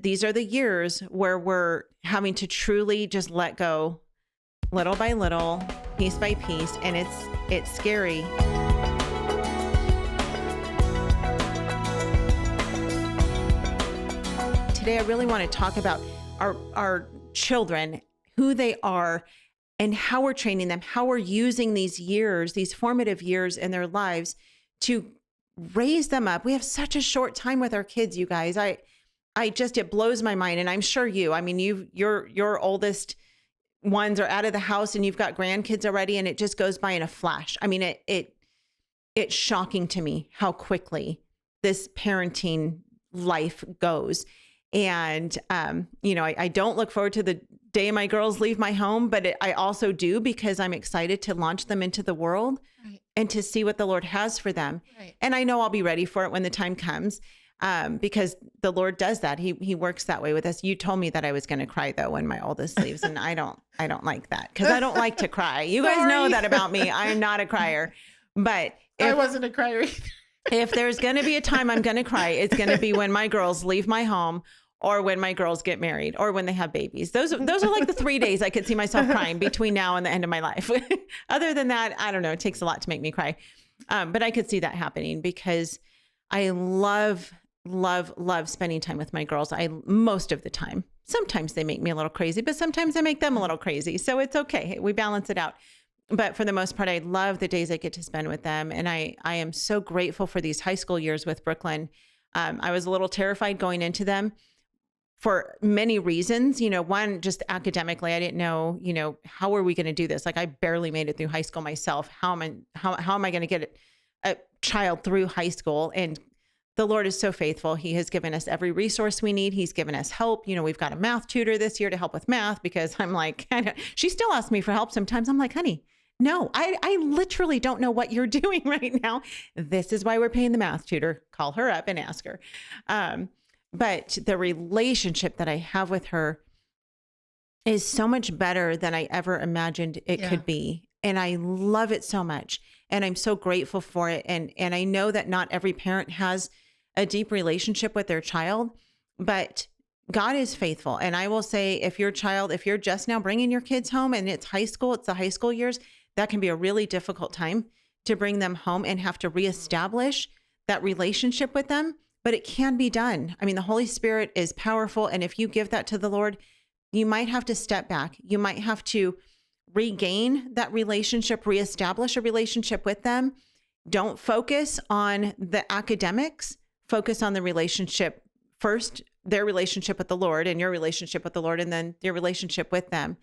these are the years where we're having to truly just let go little by little, piece by piece, and it's scary. Today I really want to talk about our children, who they are, and how we're training them, how we're using these years, these formative years in their lives to raise them up. We have such a short time with our kids, you guys. It blows my mind. And I'm sure your oldest ones are out of the house and you've got grandkids already, and it just goes by in a flash. I mean, it's shocking to me how quickly this parenting life goes. And, I don't look forward to the day my girls leave my home, but I also do, because I'm excited to launch them into the world, right, and to see what the Lord has for them. Right. And I know I'll be ready for it when the time comes, because the Lord does that. He works that way with us. You told me that I was going to cry though when my oldest leaves, and I don't like that, because I don't like to cry. You guys know that about me. I'm not a crier, but I wasn't a crier either. If there's going to be a time I'm going to cry, it's going to be when my girls leave my home, or when my girls get married, or when they have babies. Those are like the 3 days I could see myself crying between now and the end of my life. Other than that, I don't know. It takes a lot to make me cry. But I could see that happening, because I love spending time with my girls. Most of the time. Sometimes they make me a little crazy, but sometimes I make them a little crazy. So it's okay. We balance it out. But for the most part, I love the days I get to spend with them. And I am so grateful for these high school years with Brooklyn. I was a little terrified going into them for many reasons. One, just academically, I didn't know, how are we going to do this? Like, I barely made it through high school myself. How am I going to get a child through high school? And the Lord is so faithful. He has given us every resource we need. He's given us help. We've got a math tutor this year to help with math, because I'm like, she still asks me for help sometimes. I'm like, honey, no, I literally don't know what you're doing right now. This is why we're paying the math tutor. Call her up and ask her. But the relationship that I have with her is so much better than I ever imagined it could be. And I love it so much. And I'm so grateful for it. And I know that not every parent has a deep relationship with their child, but God is faithful. And I will say, if you're just now bringing your kids home and it's the high school years, that can be a really difficult time to bring them home and have to reestablish that relationship with them. But it can be done. I mean, the Holy Spirit is powerful. And if you give that to the Lord, you might have to step back. You might have to regain that relationship, reestablish a relationship with them. Don't focus on the academics. Focus on the relationship first, their relationship with the Lord, and your relationship with the Lord, and then your relationship with them.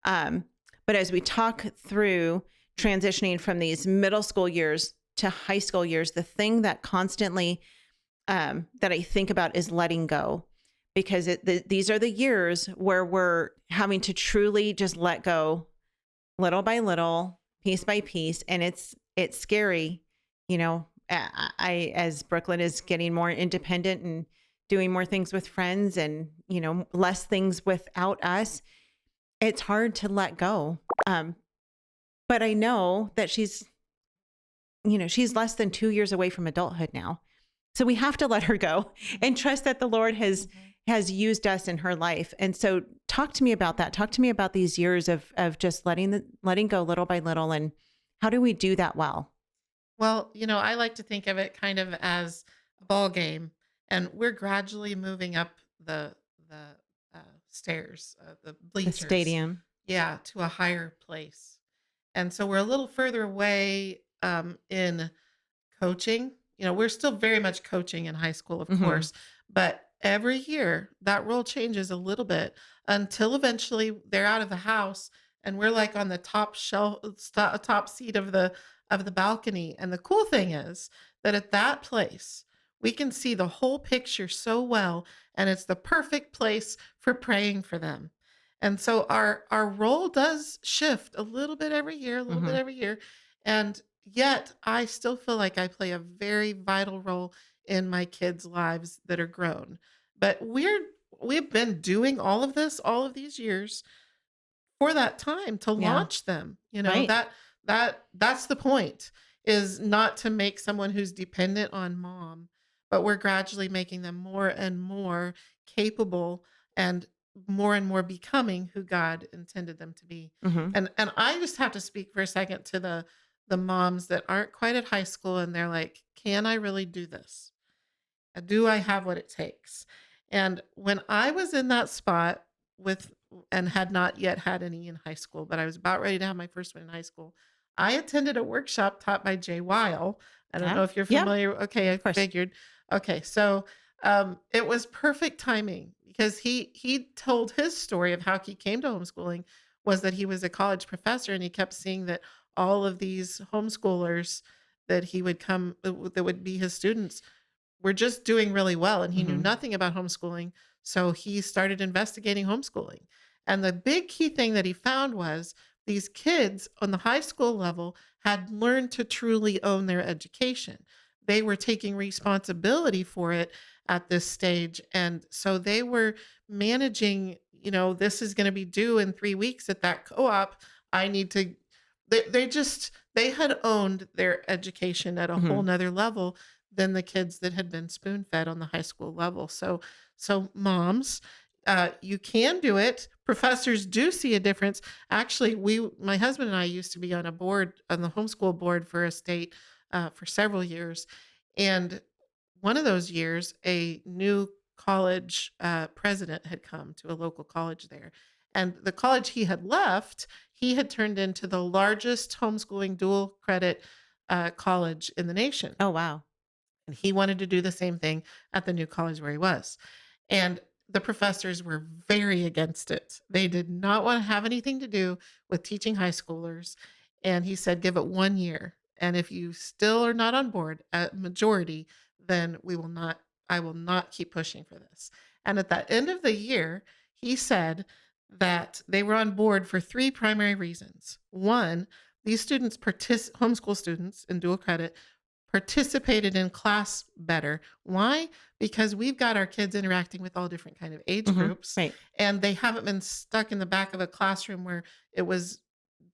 But as we talk through transitioning from these middle school years to high school years, the thing that constantly that I think about is letting go, because these are the years where we're having to truly just let go little by little, piece by piece. And it's scary. As Brooklyn is getting more independent and doing more things with friends and, less things without us, it's hard to let go. But I know that she's less than 2 years away from adulthood now. So we have to let her go and trust that the Lord has used us in her life. And so talk to me about that. Talk to me about these years of just letting go little by little, and how do we do that well? Well, I like to think of it kind of as a ball game, and we're gradually moving up the stairs, the bleachers, The stadium. yeah, to a higher place. And so we're a little further away in coaching. We're still very much coaching in high school, of course, but every year that role changes a little bit until eventually they're out of the house and we're like on the top seat of the balcony. And the cool thing is that at that place, we can see the whole picture so well, and it's the perfect place for praying for them. And so our role does shift a little bit every year, and yet I still feel like I play a very vital role in my kids' lives that are grown. But we've been doing all of these years for that time to Yeah. launch them. Right. That's the point, is not to make someone who's dependent on mom, but we're gradually making them more and more capable and more becoming who God intended them to be. Hmm. And I just have to speak for a second to the moms that aren't quite at high school and they're like, can I really do this? Do I have what it takes? And when I was in that spot with and had not yet had any in high school, but I was about ready to have my first one in high school, I attended a workshop taught by Jay Weil. I don't Yeah. know if you're Yeah. familiar. Okay, I Of course. figured. Okay, so it was perfect timing because he told his story of how he came to homeschooling was that he was a college professor and he kept seeing that all of these homeschoolers that he would come that would be his students were just doing really well and he knew Hmm. nothing about homeschooling. So he started investigating homeschooling. And the big key thing that he found was these kids on the high school level had learned to truly own their education. They were taking responsibility for it at this stage. And so they were managing, this is going to be due in 3 weeks at that co-op. I need to, they had owned their education at a whole Hmm. nother level than the kids that had been spoon fed on the high school level. So moms, you can do it. Professors do see a difference. Actually, my husband and I used to be on the homeschool board for a state for several years. And one of those years, a new college president had come to a local college there. And the college he had left, he had turned into the largest homeschooling dual credit college in the nation. Oh, wow. And he wanted to do the same thing at the new college where he was. And the professors were very against it. They did not want to have anything to do with teaching high schoolers. And he said, give it 1 year. And if you still are not on board, a majority, then I will not keep pushing for this. And at the end of the year, he said that they were on board for 3 primary reasons. One, these students, homeschool students in dual credit, participated in class better. Why? Because we've got our kids interacting with all different kind of age Hmm. groups, Right. and they haven't been stuck in the back of a classroom where it was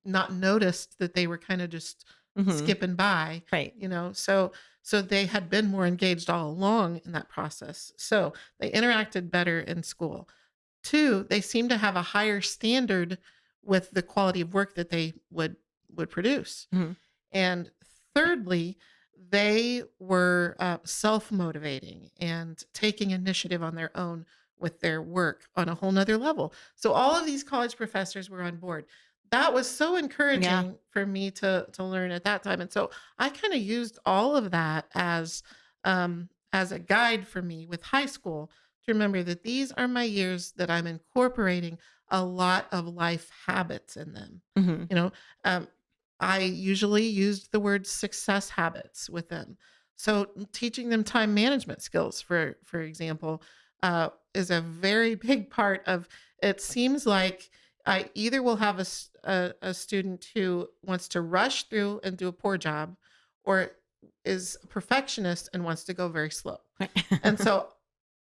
not noticed that they were kind of just Hmm. skipping by, Right. so they had been more engaged all along in that process. So they interacted better in school. 2, they seemed to have a higher standard with the quality of work that they would produce. Hmm. And thirdly, they were self-motivating and taking initiative on their own with their work on a whole nother level. So all of these college professors were on board. That was so Yeah. encouraging for me to learn at that time. And so I kind of used all of that as a guide for me with high school to remember that these are my years that I'm incorporating a lot of life habits in them. Hmm. You know, um, I usually used the word success habits with them. So teaching them time management skills, for example, is a very big part of. It seems like I either will have a student who wants to rush through and do a poor job, or is a perfectionist and wants to go very slow. And so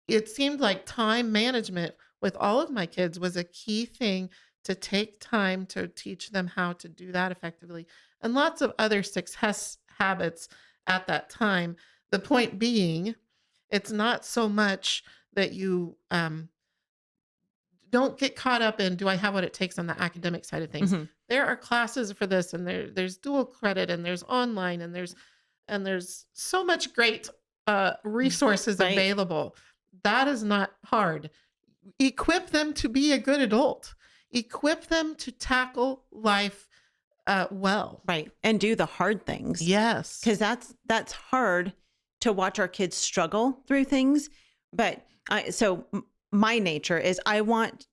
it seemed like time management with all of my kids was a key thing to take time to teach them how to do that effectively and lots of other success habits at that time. The point being, it's not so much that you don't get caught up in do I have what it takes on the academic side of things. Hmm. There are classes for this and there's dual credit and there's online and there's so much great resources Right. available. That is not hard. Equip them to be a good adult. Equip them to tackle life well. Right. And do the hard things. Yes. Because that's hard to watch our kids struggle through things. But my nature is I want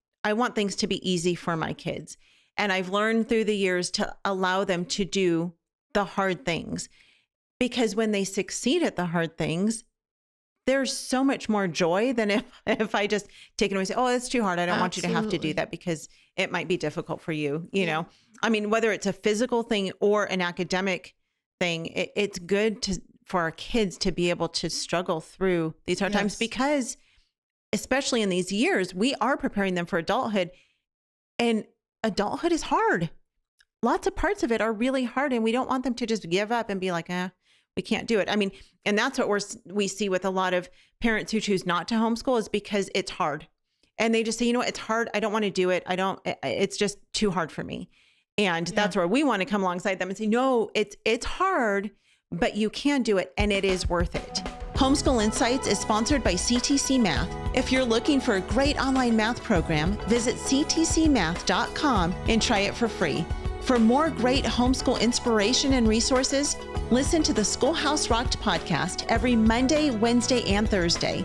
things to be easy for my kids. And I've learned through the years to allow them to do the hard things, because when they succeed at the hard things, there's so much more joy than if I just take it away and say, oh, it's too hard. I don't want you to have to do Absolutely. that because it might be difficult for you. I mean, whether it's a physical thing or an academic thing, it's good for our kids to be able to struggle through these hard times, Yes. because especially in these years, we are preparing them for adulthood, and adulthood is hard. Lots of parts of it are really hard, and we don't want them to just give up and be like, We can't do it. I mean, and that's what we see with a lot of parents who choose not to homeschool, is because it's hard. And they just say, it's hard. I don't want to do it. It's just too hard for me. And that's where we want to come alongside them and say, no, it's hard, but you can do it, and it is worth it. Homeschool Insights is sponsored by CTC Math. If you're looking for a great online math program, visit ctcmath.com and try it for free. For more great homeschool inspiration and resources, listen to the Schoolhouse Rocked podcast every Monday, Wednesday, and Thursday.